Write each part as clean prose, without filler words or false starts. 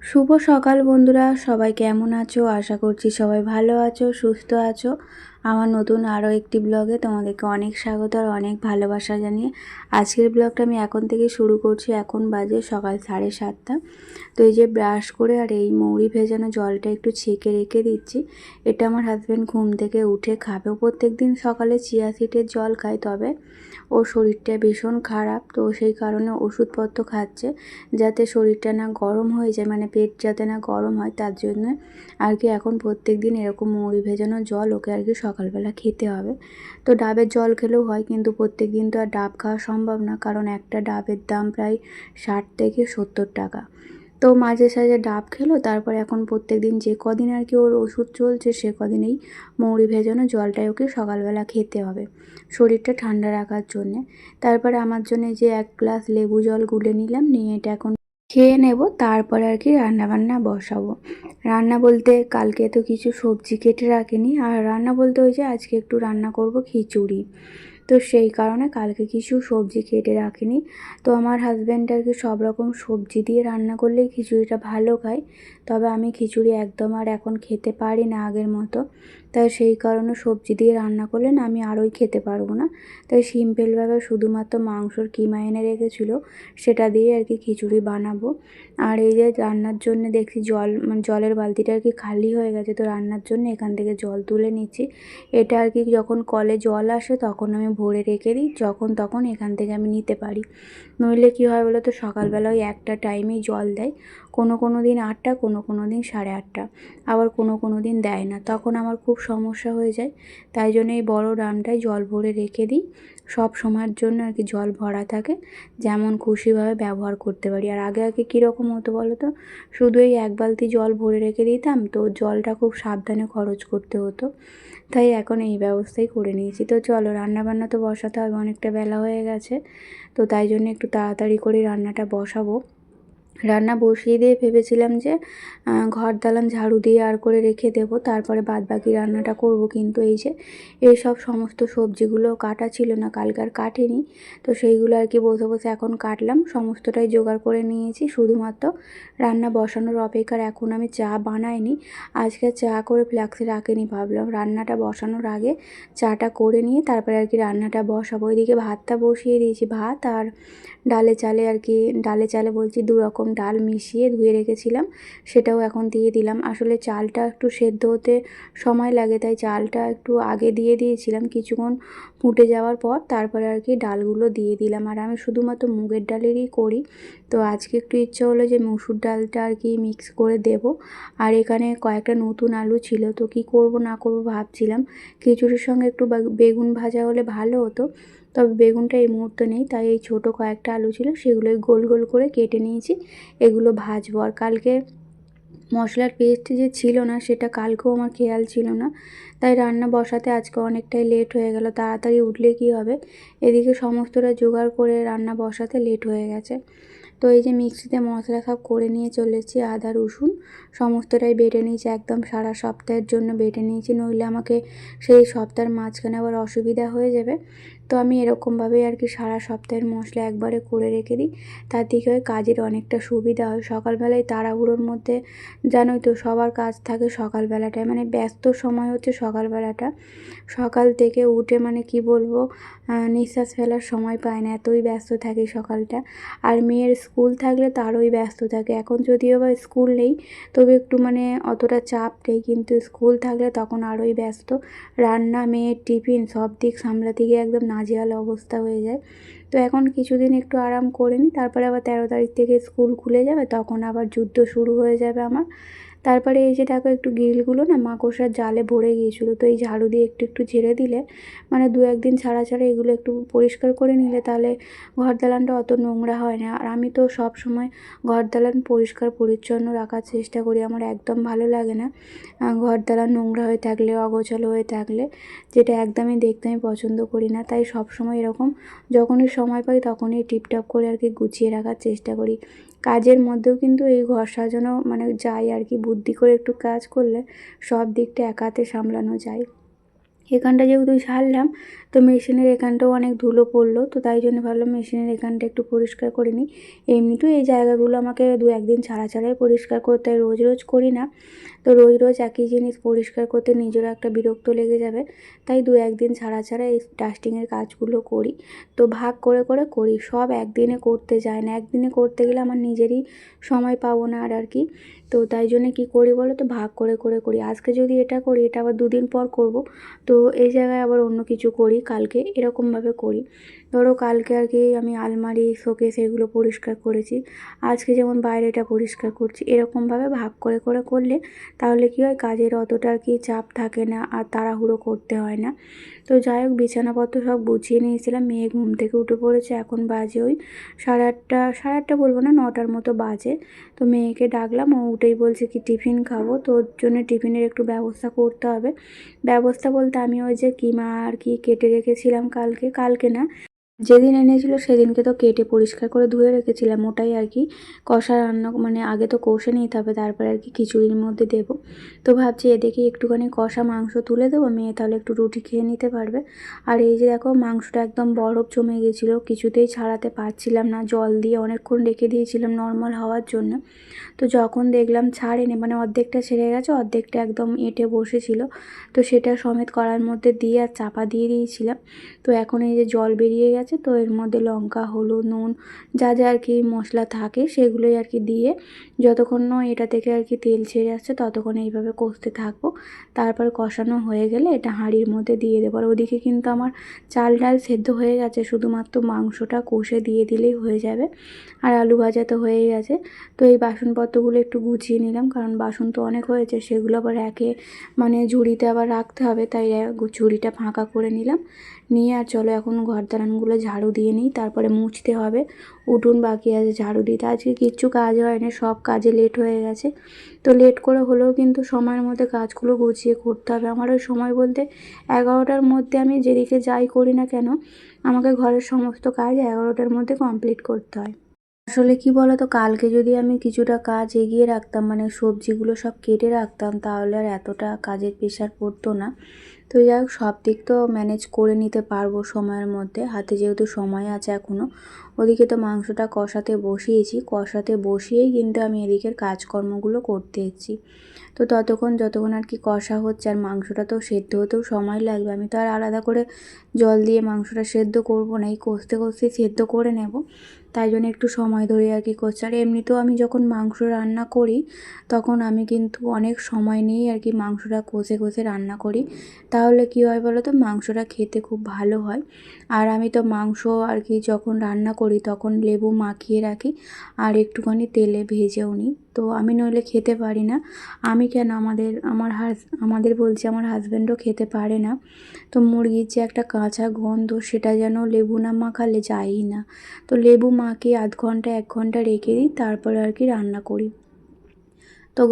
শুভ সকাল বন্ধুরা, সবাই কেমন আছো? আশা করছি সবাই ভালো আছো, সুস্থ আছো। আমার নতুন আরও একটি ব্লগে তোমাদেরকে অনেক স্বাগত আর অনেক ভালোবাসা জানিয়ে আজকের ব্লগটা আমি এখন থেকে শুরু করছি। এখন বাজে সকাল 7:30। তো এই যে ব্রাশ করে আর এই মৌরি ভেজানো জলটা একটু ছেঁকে রেখে দিচ্ছি। এটা আমার হাজব্যান্ড ঘুম থেকে উঠে খাবে। প্রত্যেক দিন সকালে চিয়া সিডের জল খায়, তবে ওর শরীরটা ভীষণ খারাপ, তো সেই কারণে ওষুধপত্র খাচ্ছে যাতে শরীরটা না গরম হয়ে যায়, মানে পেট যাতে না গরম হয়, তার জন্য আর কি এখন প্রত্যেক দিন এরকম মৌরি ভেজানো জল ওকে আর কি সকালবেলা খেতে হবে। তো ডাবের জল খেলেও হয়, কিন্তু প্রত্যেক দিন তো আর ডাব খাওয়া সম্ভব না, কারণ একটা ডাবের দাম প্রায় 60 থেকে 70 টাকা। তো মাঝে সাঝে ডাব খেলো, তারপর এখন প্রত্যেক দিন যে কদিন আর কি ওর ওষুধ চলছে সে কদিনেই মৌরি ভেজানো জলটাই ওকে সকালবেলা খেতে হবে শরীরটা ঠান্ডা রাখার জন্যে। তারপরে আমার জন্য যে 1 গ্লাস লেবু জল গুলে নিলাম, নিয়ে এটা এখন খেয়ে নেব। তারপরে আর কি রান্নাবান্না বসাবো। রান্না বলতে কালকে তো কিছু সবজি কেটে রাখিনি, আর রান্না বলতে ওই যে আজকে একটু রান্না করব খিচুড়ি। তো সেই কারণে কালকে কিছু সবজি কেটে রাখিনি। তো আমার হাজব্যান্ড আর কি সব রকম সবজি দিয়ে রান্না করলেই খিচুড়িটা ভালো খায়, তবে আমি খিচুড়ি একদম আর এখন খেতে পারি না আগের মতো। তাই সেই কারণে সবজি দিয়ে রান্না করলে না আমি আরোই খেতে পারবো না। তাই সিম্পলভাবে শুধুমাত্র মাংসর কিমা এনে রেখেছিলো, সেটা দিয়ে আর কি খিচুড়ি বানাবো। আর এই যে রান্নার জন্য দেখছি জলের বালতিটা আর কি খালি হয়ে গেছে, তো রান্নার জন্য এখান থেকে জল তুলে নিচ্ছি। এটা আর কি যখন কলে জল আসে তখন আমি ভরে রেখে দিই, যখন তখন এখান থেকে আমি নিতে পারি। নইলে কী হয় বলো তো, সকালবেলা ওই একটা টাইমেই জল দেয়, কোনো দিন 8টা, কোনো দিন 8:30, আবার কোনো দিন দেয় না, তখন আমার খুব সমস্যা হয়ে যায়। তাই জন্য এই বড় ড্রামটায় জল ভরে রেখে দিই, সব সময়ের জন্য আর কি জল ভরা থাকে, যেমন খুশিভাবে ব্যবহার করতে পারি। আর আগে আগে কীরকম হতো বলো তো, শুধু এই 1 বালতি জল ভরে রেখে দিতাম, তো জলটা খুব সাবধানে খরচ করতে হতো। তাই এখন এই ব্যবস্থাই করে নিয়েছি। তো চলো রান্নাবান্না তো বসাতে হবে, অনেকটা বেলা হয়ে গেছে, তো তাই জন্য একটু তাড়াতাড়ি করে রান্নাটা বসাবো। রান্না বসিয়ে দিয়ে ভেবেছিলাম যে ঘর দালান ঝাড়ু দিয়ে আর করে রেখে দেবো, তারপরে বাদবাকি রান্নাটা করব। কিন্তু এই যে এইসব সমস্ত সবজিগুলো কাটা ছিল না, কালকে আর কাটিনি, তো সেইগুলো আর কি বসে বসে এখন কাটলাম। সমস্তটাই জোগাড় করে নিয়েছি, শুধুমাত্র রান্না বসানোর অপেক্ষার। এখন আমি চা বানাইনি, আজকে চা করে ফ্ল্যাক্সে রাখিনি, ভাবলাম রান্নাটা বসানোর আগে চাটা করে নিয়ে তারপরে আর কি রান্নাটা বসাবো। এদিকে ভাতটা বসিয়ে দিয়েছি, ভাত আর ডালে চালে আর কি, ডালে চালে বলছি 2 রকম ডাল মিশিয়ে ধুয়ে রেখেছিলাম, সেটাও এখন দিয়ে দিলাম। আসলে চালটা একটু সেদ্ধ হতে সময় লাগে, তাই চালটা একটু আগে দিয়ে দিয়েছিলাম, কিছুক্ষণ ফুটে যাওয়ার পর তারপরে আর কি ডালগুলো দিয়ে দিলাম। আর আমি শুধুমাত্র মুগের ডালেরই করি, তো আজকে একটু ইচ্ছে হলো যে মসুর ডালটা আর কি মিক্স করে দেব। আর এখানে কয়েকটা নতুন আলু ছিল, তো কি করব না করব ভাবছিলাম। খিচুড়ির সঙ্গে একটু বেগুন ভাজা হলে ভালো হতো, তবে বেগুনটা এই মুহূর্তে নেই, তাই এই ছোটো কয়েকটা আলু ছিল সেগুলোই গোল গোল করে কেটে নিয়েছি, এগুলো ভাজবো। আর কালকে মশলার পেস্ট যে ছিল না, সেটা কালকেও আমার খেয়াল ছিল না, তাই রান্না বসাতে আজকে অনেকটাই লেট হয়ে গেল। তাড়াতাড়ি উঠলে কি হবে, এদিকে সমস্তটা জোগাড় করে রান্না বসাতে লেট হয়ে গেছে। তো এই যে মিক্সিতে মশলা সব করে নিয়ে চলে এসেছি, আদা রসুন সমস্তটাই বেটে নিয়েছি, একদম সারা সপ্তাহের জন্য বেটে নিয়েছি, নইলে আমাকে সেই সপ্তাহের মাঝখানে আবার অসুবিধা হয়ে যাবে। তো আমি এরকমভাবেই আর কি সারা সপ্তাহের মশলা একবারে করে রেখে দিই, তার দিকে কাজের অনেকটা সুবিধা হয়। সকালবেলায় তাড়াহুড়োর মধ্যে, জানোই তো সবার কাজ থাকে সকালবেলাটায়, মানে ব্যস্ত সময় হচ্ছে সকালবেলাটা। সকাল থেকে উঠে মানে কি বলবো, নিঃশ্বাস ফেলার সময় পায় না, এতই ব্যস্ত থাকে সকালটা। আর মেয়ের স্কুল থাকলে তো আরোই ব্যস্ত থাকে। এখন যদিও বা স্কুল নেই, তবে একটু মানে অতটা চাপ নেই, কিন্তু স্কুল থাকলে তখন আরোই ব্যস্ত। রান্না, মেয়ের টিফিন সব দিক সামলাতে গিয়ে একদম নাজেহাল অবস্থা হয়ে যায়। তো এখন কিছুদিন একটু আরাম করে নিই, তারপরে আবার 13 তারিখ থেকে স্কুল খুলে যাবে, তখন আবার যুদ্ধ শুরু হয়ে যাবে আমার। তারপরে এই যে দেখো একটু গ্রিলগুলো না মাকড়সার জালে ভরে গিয়েছিলো, তো এই ঝাড়ু দিয়ে একটু একটু ঝেড়ে দিলে, মানে 2-1 দিন ছাড়া ছাড়া এগুলো একটু পরিষ্কার করে নিলে, তাহলে ঘর দালানটা অত নোংরা হয় না। আর আমি তো সব সময় ঘর দালান পরিষ্কার পরিচ্ছন্ন রাখার চেষ্টা করি, আমার একদম ভালো লাগে না ঘর দালান নোংরা হয়ে থাকলে, অগোছালো হয়ে থাকলে, যেটা একদমই দেখতে আমি পছন্দ করি না। তাই সব সময় এরকম যখনই সময় পাই তখনই টিপটপ করে আর কি গুছিয়ে রাখার চেষ্টা করি। কাজের মধ্যেও কিন্তু এই ঘর সাজানো মানে যাই আর কি, বুদ্ধি করে একটু কাজ করলে সব দিকটা এক হাতে সামলানো যায়। এখানটা যেহেতু ছাড়লাম তো মেশিনের এখানটাও অনেক ধুলো পড়লো, তো তাই জন্য ভাবলাম মেশিনের এখানটা একটু পরিষ্কার করে নিই। এমনিতেও এই জায়গাগুলো আমাকে 2-1 দিন ছাড়া ছাড়াই পরিষ্কার করতে হয়, রোজ রোজ করি না। তো রোজ রোজ একই জিনিস পরিষ্কার করতে নিজেরও একটা বিরক্ত লেগে যাবে, তাই 2-1 দিন ছাড়া ছাড়া এই ডাস্টিংয়ের কাজগুলো করি। তো ভাগ করে করে করি, সব একদিনে করতে যায় না, একদিনে করতে গেলে আমার নিজেরই সময় পাবো না আর কি। তো তাই জন্য কী করি বলো তো, ভাগ করে করে করি। আজকে যদি এটা করি, এটা আবার 2 দিন পর করব, তো এই জায়গায় আবার অন্য কিছু করি কালকে, এরকমভাবে করি। ধরো কালকে আর কি আমি আলমারি, শোকেস এগুলো পরিষ্কার করেছি, আজকে যেমন বাইরেটা পরিষ্কার করছি, এরকমভাবে ভাগ করে করে করলে তাহলে কী হয়, কাজের অতটা আর কি চাপ থাকে না আর তাড়াহুড়ো করতে হয় না। তো যাই হোক, বিছানাপত্র সব গুছিয়ে নিয়েছিলাম, মেয়ে ঘুম থেকে উঠে পড়েছে, এখন বাজে ওই 8:30, 8:30 বলবো না, 9টার মতো বাজে। তো মেয়েকে ডাকলাম, ও উঠেই বলছে কি টিফিন খাবো, তো ওর জন্য টিফিনের একটু ব্যবস্থা করতে হবে। ব্যবস্থা বলতে আমি ওই যে কিমা আর কি কেটে রেখেছিলাম কালকে, কালকে না, যেদিন এনেছিল সেদিনকে তো কেটে পরিষ্কার করে ধুয়ে রেখেছিলাম, ওটাই আর কি কষা রান্না, মানে আগে তো কষে নিতে হবে তারপরে আর কি খিচুড়ির মধ্যে দেবো। তো ভাবছি এদিকে একটুখানি কষা মাংস তুলে দেবো, মেয়ে তাহলে একটু রুটি খেয়ে নিতে পারবে। আর এই যে দেখো, মাংসটা একদম বরফ জমে গেছিলো, কিছুতেই ছাড়াতে পারছিলাম না, জল দিয়ে অনেকক্ষণ রেখে দিয়েছিলাম নর্মাল হওয়ার জন্য। তো যখন দেখলাম ছাড়েনি, মানে অর্ধেকটা ছেড়ে গেছে, অর্ধেকটা একদম এঁটে বসেছিল, তো সেটা সমেত কড়ার মধ্যে দিয়ে আর চাপা দিয়ে দিয়েছিলাম। তো এখন এই যে জল বেরিয়ে গেছে, তো এর মধ্যে লঙ্কা, হলুদ, নুন, যা যা আর কি মশলা থাকে সেগুলোই আর কি দিয়ে যতক্ষণ না এটা থেকে আর কি তেল ছেড়ে আসছে ততক্ষণ এইভাবে কষতে থাকবো। তারপর কষানো হয়ে গেলে এটা হাঁড়ির মধ্যে দিয়ে দেবো। আর ওদিকে কিন্তু আমার চাল ডাল সেদ্ধ হয়ে গেছে, শুধুমাত্র মাংসটা কষে দিয়ে দিলেই হয়ে যাবে। আর আলু ভাজা তো হয়েই গেছে। তো এই বাসনপত্রগুলো একটু গুছিয়ে নিলাম, কারণ বাসন তো অনেক হয়েছে, সেগুলো আবার একে মানে ঝুড়িতে আবার রাখতে হবে, তাই ঝুড়িটা ফাঁকা করে নিলাম। নিয়ে আর চলো এখন ঘর দালানগুলো ঝাড়ু দিয়ে নিই, তারপরে মুছতে হবে। উঠোন বাকি আছে ঝাড়ু দিতে, আজকে কিচ্ছু কাজ হয়নি, সব কাজে লেট হয়ে গেছে। তো লেট করে হলেও কিন্তু সময়ের মধ্যে কাজগুলো গুছিয়ে করতে হবে। আমার ওই সময় বলতে 11টার মধ্যে আমি যেদিকে যাই করি না কেন, আমাকে ঘরের সমস্ত কাজ 11টার মধ্যে কমপ্লিট করতে হয়। আসলে কি বলো তো, কালকে যদি আমি কিছুটা কাজ এগিয়ে রাখতাম, মানে সবজিগুলো সব কেটে রাখতাম, তাহলে আর এতটা কাজের প্রেশার পড়তো না। তো যাই হোক, সব দিক তো ম্যানেজ করে নিতে পারবো সময়ের মধ্যে, হাতে যেহেতু সময় আছে এখনও। ওদিকে তো মাংসটা কষাতে বসিয়েছি, কষাতে বসিয়েই কিন্তু আমি এদিকের কাজকর্মগুলো করতে এসেছি। তো যতক্ষণ আর কি কষা হচ্ছে, আর মাংসটা তো সেদ্ধ হতেও সময় লাগবে, আমি তো আর আলাদা করে জল দিয়ে মাংসটা সেদ্ধ করব না, এই কষতে কষতেই সেদ্ধ করে নেব, তাই জন্য একটু সময় ধরে আর কি করছি। আর এমনিতেও আমি যখন মাংস রান্না করি তখন আমি কিন্তু অনেক সময় নিয়েই আর কি মাংসটা কষে কষে রান্না করি, তাহলে কী হয় বলো তো, মাংসটা খেতে খুব ভালো হয়। আর আমি তো মাংস আর কি যখন রান্না করি তখন লেবু মাখিয়ে রাখি, আর একটুখানি তেলে ভেজেও নিই, তো আমি নইলে খেতে পারি না। আমি কেন, আমাদের বলছি, আমার হাজব্যান্ডও খেতে পারে না। তো মুরগির যে একটা কাঁচা গন্ধ, সেটা যেন লেবু না মাখালে যায়ই না। তো লেবু মাখিয়ে 1/2 ঘন্টা 1 ঘন্টা রেখে দিই, তারপরে আর কি রান্না করি। তো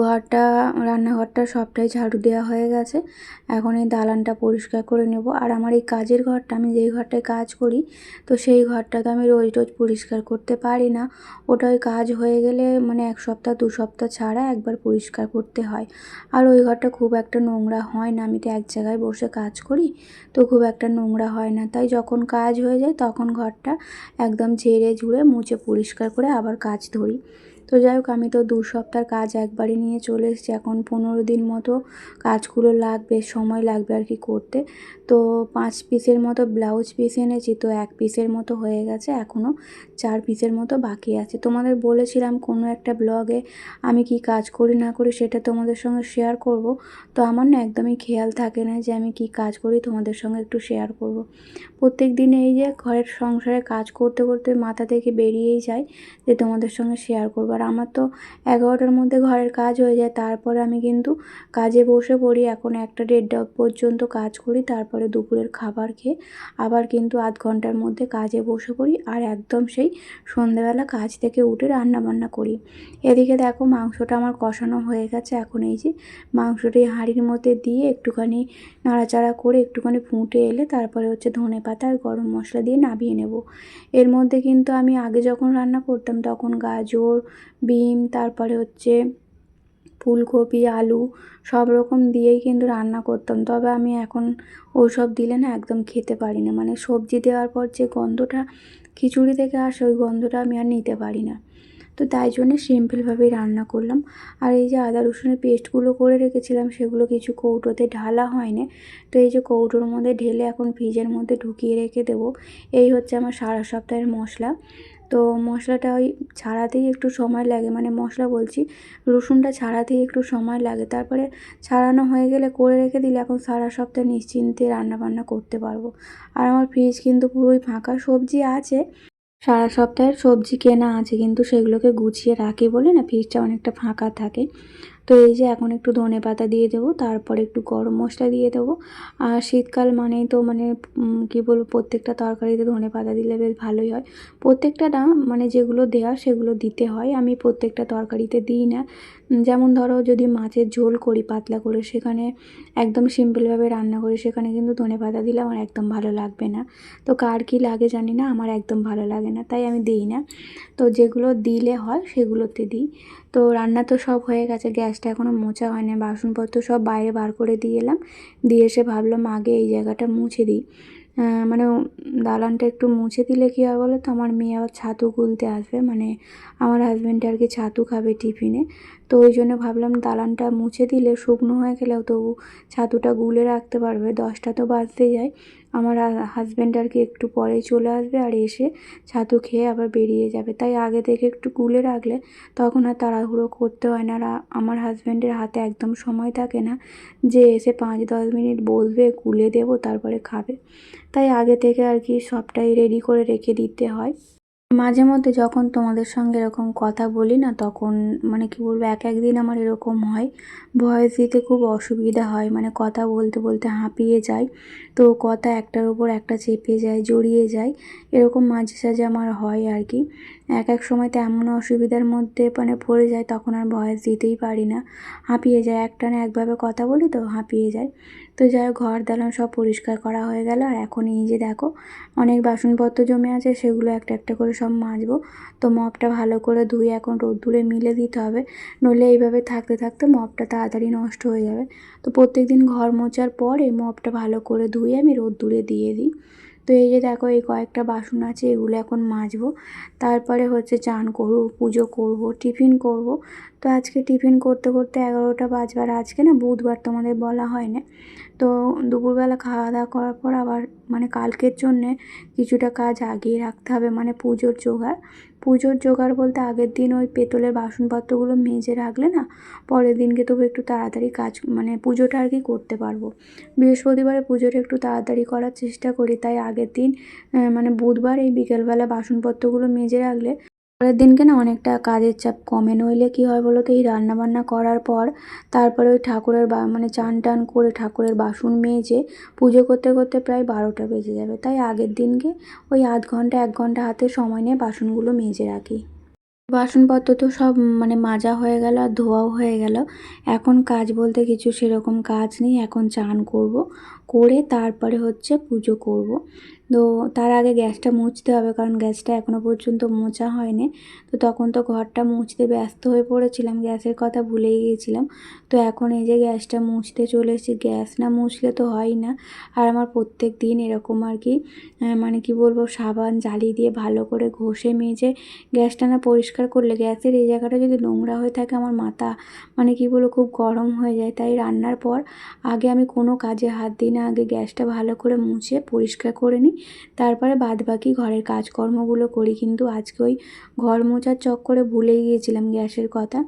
রান্নাঘরটা সবটাই ঝাড়ু দেওয়া হয়ে গেছে, এখন এই দালানটা পরিষ্কার করে নেব। আর আমার এই কাজের ঘরটা, আমি যেই ঘরটায় কাজ করি, তো সেই ঘরটা তো আমি রোজ রোজ পরিষ্কার করতে পারি না, ওটা ওই কাজ হয়ে গেলে মানে 1 সপ্তাহ 2 সপ্তাহ ছাড়া একবার পরিষ্কার করতে হয়। আর ওই ঘরটা খুব একটা নোংরা হয় না, আমি তো এক জায়গায় বসে কাজ করি, তো খুব একটা নোংরা হয় না, তাই যখন কাজ হয়ে যায় তখন ঘরটা একদম ঝেড়ে ঝুড়ে মুছে পরিষ্কার করে আবার কাজ ধরি। তো যাই হোক, আমি তো 2 সপ্তাহের কাজ একবারে নিয়ে চলে এসেছি, এখন 15 দিন মতো কাজগুলো লাগবে, সময় লাগবে আর কি করতে। তো 5 পিসের মতো ব্লাউজ পিস এনেছি, তো 1 পিসের মতো হয়ে গেছে, এখনও 4 পিসের মতো বাকি আছে। তোমাদের বলেছিলাম কোনো একটা ব্লগে আমি কি কাজ করি না করি সেটা তোমাদের সঙ্গে শেয়ার করব, তো আমার না একদমই খেয়াল থাকে না যে আমি কি কাজ করি তোমাদের সঙ্গে একটু শেয়ার করব। প্রত্যেক দিন এই যে ঘরের সংসারে কাজ করতে করতে মাথা থেকে বেরিয়েই যায় যে তোমাদের সঙ্গে শেয়ার করবো। আর আমার তো 11টার মধ্যে ঘরের কাজ হয়ে যায়, তারপরে আমি কিন্তু কাজে বসে পড়ি, এখন 1টা 1:30 পর্যন্ত কাজ করি, তারপরে দুপুরের খাবার খেয়ে আবার কিন্তু 1/2 ঘন্টার মধ্যে কাজে বসে পড়ি, আর একদম সেই সন্ধ্যেবেলা কাজ থেকে উঠে রান্নাবান্না করি। এদিকে দেখো, মাংসটা আমার কষানো হয়ে গেছে, এখন এই যে মাংসটি হাঁড়ির মধ্যে দিয়ে একটুখানি নাড়াচাড়া করে একটুখানি ফুটে এলে তারপরে হচ্ছে ধনেপাতা আর গরম মশলা দিয়ে নামিয়ে নেব। এর মধ্যে কিন্তু আমি আগে যখন রান্না করতাম তখন গাজর, বিম, তারপরে হচ্ছে ফুলকপি, আলু সব রকম দিয়েই কিন্তু রান্না করতাম। তবে আমি এখন ওসব দিলে না একদম খেতে পারি না। মানে সবজি দেওয়ার পর যে গন্ধটা খিচুড়ি থেকে আসে ওই গন্ধটা আমি আর নিতে পারি না। তো তাই জন্যে সিম্পলভাবেই রান্না করলাম। আর এই যে আদা রসুনের পেস্টগুলো করে রেখেছিলাম সেগুলো কিছু কৌটোতে ঢালা হয়নি। তো এই যে কৌটোর মধ্যে ঢেলে এখন ফ্রিজের মধ্যে ঢুকিয়ে রেখে দেবো। এই হচ্ছে আমার সারা সপ্তাহের মশলা। তো মশলাটা ওই ছাড়াতেই একটু সময় লাগে, মানে মশলা বলছি রসুনটা ছাড়াতেই একটু সময় লাগে। তারপরে ছাড়ানো হয়ে গেলে করে রেখে দিলে এখন সারা সপ্তাহ নিশ্চিন্তে রান্নাবান্না করতে পারবো। আর আমার ফ্রিজ কিন্তু পুরোই ফাঁকা। সবজি আছে, সারা সপ্তাহের সবজি কেনা আছে, কিন্তু সেগুলোকে গুছিয়ে রাখি বলে না ফ্রিজটা অনেকটা ফাঁকা থাকে। তো এই যে এখন একটু ধনেপাতা দিয়ে দেবো, তারপরে একটু গরম মশলা দিয়ে দেবো। আর শীতকাল মানেই তো মানে কী বলবো, প্রত্যেকটা তরকারিতে ধনেপাতা দিলে বেশ ভালোই হয়। প্রত্যেকটা না, মানে যেগুলো দেওয়া সেগুলো দিতে হয়, আমি প্রত্যেকটা তরকারিতে দিই না। যেমন ধরো যদি মাছের ঝোল করি পাতলা করে, সেখানে একদম সিম্পলভাবে রান্না করি, সেখানে কিন্তু ধনেপাতা দিলে আমার একদম ভালো লাগবে না। তো কার কী লাগে জানি না, আমার একদম ভালো লাগে না, তাই আমি দিই না। তো যেগুলো দিলে হয় সেগুলোতে দিই। তো রান্না তো সব হয়ে গেছে, গ্যাসটা এখনও মোছা হয়নি, বাসনপত্র সব বাইরে বার করে দিয়ে এলাম। দিয়ে এসে ভাবলাম আগে এই জায়গাটা মুছে দিই। মানে দালানটা একটু মুছে দিলে কী হয় বলো তো, আমার মেয়ে আবার ছাতু গুলতে আসবে, মানে আমার হাজব্যান্ড আর কি ছাতু খাবে টিফিনে। তো ওই জন্য ভাবলাম দালানটা মুছে দিলে শুকনো হয়ে গেলেও তবু ছাতুটা গুলে রাখতে পারবে। 10টা তো বাজতে যায়, আমার হাজব্যান্ড আর কি একটু পরেই চলে আসবে, আর এসে ছাতু খেয়ে আবার বেরিয়ে যাবে। তাই আগে থেকে একটু গুলে রাখলে তখন আর তাড়াহুড়ো করতে হয় না। আর আমার হাজব্যান্ডের হাতে একদম সময় থাকে না যে এসে 5-10 মিনিট বসবে, গুলে দেবো তারপরে খাবে। তাই আগে থেকে আর কি সবটাই রেডি করে রেখে দিতে হয়। মাঝে মধ্যে যখন তোমাদের সঙ্গে এরকম কথা বলি না, তখন মানে কি বলবো, এক দিন আমার এরকম হয়, ভয়েস দিতে খুব অসুবিধা হয়, মানে কথা বলতে বলতে হাঁপিয়ে যায়। তো কথা একটার উপর একটা চেপে যায়, জড়িয়ে যায়, এরকম মাঝে সাঝে আমার হয় আর কি। এক সময় তো এমন অসুবিধার মধ্যে মানে পড়ে যায়, তখন আর ভয়েস দিতেই পারি না, হাঁপিয়ে যায়। একটানা একভাবে কথা বলি তো হাঁপিয়ে যায়। তো যাই হোক, ঘর দালান সব পরিষ্কার করা হয়ে গেল। আর এখন এই যে দেখো অনেক বাসনপত্র জমে আছে, সেগুলো একটা একটা করে সব মাজবো। তো মপটা ভালো করে ধুয়ে এখন রোদ্দুরে মিলে দিতে হবে, নইলে এইভাবে থাকতে থাকতে মপটা তাড়াতাড়ি নষ্ট হয়ে যাবে। তো প্রত্যেকদিন ঘর মোছার পর এই মপটা ভালো করে ধুয়ে আমি রোদ্দুরে দিয়ে দিই। তো এই যে দেখো এই কয়েকটা বাসন আছে, এগুলো এখন মাজবো। তারপরে হচ্ছে চান করবো, পুজো করব, টিফিন করব। তো আজকে টিফিন করতে করতে 11টা বাজবে। আর আজকে না বুধবার, তোমাদের বলা হয় না। তো দুপুরবেলা খাওয়া দাওয়া করার পর আবার মানে কালকের জন্যে কিছুটা কাজ আগিয়ে রাখতে হবে, মানে পুজোর জোগাড়। পুজোর জোগাড় বলতে আগের দিন ওই পেতলের বাসনপত্রগুলো মেজে রাখলে না পরের দিনকে তবু একটু তাড়াতাড়ি কাজ, মানে পুজোটা আর কি করতে পারবো। বৃহস্পতিবারে পুজোটা একটু তাড়াতাড়ি করার চেষ্টা করি, তাই আগের দিন মানে বুধবার এই বিকেলবেলা বাসনপত্রগুলো মেজে রাখলে পরের দিনকে না অনেকটা কাজের চাপ কমে। নইলে কী হয় বলো তো, এই রান্নাবান্না করার পর তারপরে ওই ঠাকুরের মানে চান টান করে ঠাকুরের বাসন মেজে পুজো করতে করতে প্রায় 12টা বেজে যাবে। তাই আগের দিনকে ওই আধ ঘন্টা 1 ঘন্টা হাতে সময় নিয়ে বাসনগুলো মেজে রাখি। বাসনপত্র তো সব মানে মাজা হয়ে গেল আর ধোয়াও হয়ে গেল। এখন কাজ বলতে কিছু সেরকম কাজ নেই, এখন চান করব, করে তারপরে হচ্ছে পুজো করব। তো তার আগে গ্যাসটা মুছতে হবে, কারণ গ্যাসটা এখনও পর্যন্ত মোছা হয়নি। তো তখন তো ঘরটা মুছতে ব্যস্ত হয়ে পড়েছিলাম, গ্যাসের কথা ভুলেই গিয়েছিলাম। তো এখন এই যে গ্যাসটা মুছতে চলে এসেছি, গ্যাস না মুছলে তো হয় না। আর আমার প্রত্যেক দিন এরকম আর কি মানে কি বলবো, সাবান জালি দিয়ে ভালো করে ঘষে মেজে গ্যাসটা না পরিষ্কার করলে, গ্যাসের এই জায়গাটা যদি নোংরা হয়ে থাকে আমার মাথা মানে কি বলবো খুব গরম হয়ে যায়। তাই রান্নার পর আগে আমি কোনো কাজে হাত দিই না, আগে গ্যাসটা ভালো করে মুছে পরিষ্কার করে নিই, তারপরে বাদবাকি ঘরের কাজকর্মগুলো করি। কিন্তু আজকে ওই ঘর মোছার চক্করে ভুলেই গিয়েছিলাম গ্যাসের কথা।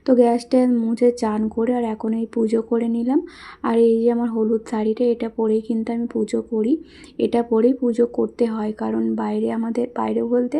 তো গ্যাসটা মুছে চান করে আর এখন এই পুজো করে নিলাম। আর এই যে আমার হলুদ শাড়িটা, এটা পরেই কিন্তু আমি পুজো করি, এটা পরেই পুজো করতে হয়। কারণ বাইরে আমাদের, বাইরে বলতে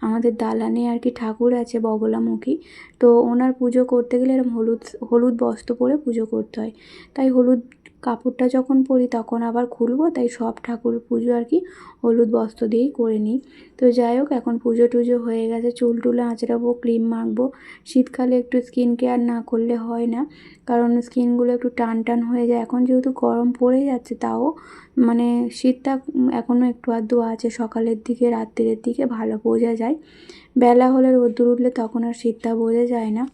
আমাদের দালানে আর কি ঠাকুর আছে বগলামুখী। তো ওনার পুজো করতে গেলে এরকম হলুদ হলুদ বস্ত্র পরে পুজো করতে হয়। তাই হলুদ কাপড়টা যখন পরি তখন আবার খুলবো, তাই সব ঠাকুরের পুজো আর কি হলুদ বস্ত্র দিয়েই করে নিই। তো যাই হোক, এখন পুজো টুজো হয়ে গেছে, চুল টুলে আঁচড়াবো, ক্রিম মাখবো। শীতকালে একটু স্কিন কেয়ার না করলে হয় না, কারণ স্কিনগুলো একটু টান টান হয়ে যায়। এখন যেহেতু গরম পড়ে যাচ্ছে, তাও মানে শীতটা এখনও একটু আধটু আছে, সকালের দিকে রাত্রির দিকে ভালো বোঝা যায়। বেলা হলে রোদ্দুর উঠলে তখন আর শীতটা বোঝা যায় না।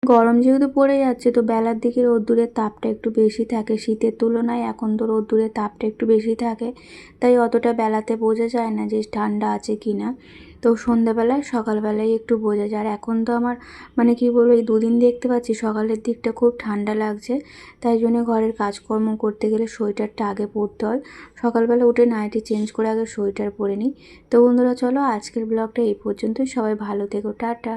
গরম যেহেতু পড়ে যাচ্ছে তো বেলার দিকে রোদ্দুরের তাপটা একটু বেশি থাকে, শীতের তুলনায় এখন তো রোদ্দুরের তাপটা একটু বেশি থাকে, তাই অতটা বেলাতে বোঝা যায় না যে ঠান্ডা আছে কি না। তো সন্ধ্যাবেলায় সকালবেলায় একটু বোঝা যায়। আর এখন তো আমার মানে কি বলবো, এই দুদিন দেখতে পাচ্ছি সকালের দিকটা খুব ঠান্ডা লাগছে, তাই জন্য ঘরের কাজকর্ম করতে গেলে সোয়েটারটা আগে পরতে হয়। সকালবেলা উঠে নাইটি চেঞ্জ করে আগে সোয়েটার পরে নিই। তো বন্ধুরা চলো আজকের ব্লগটা এই পর্যন্তই, সবাই ভালো থেকো, টাটা।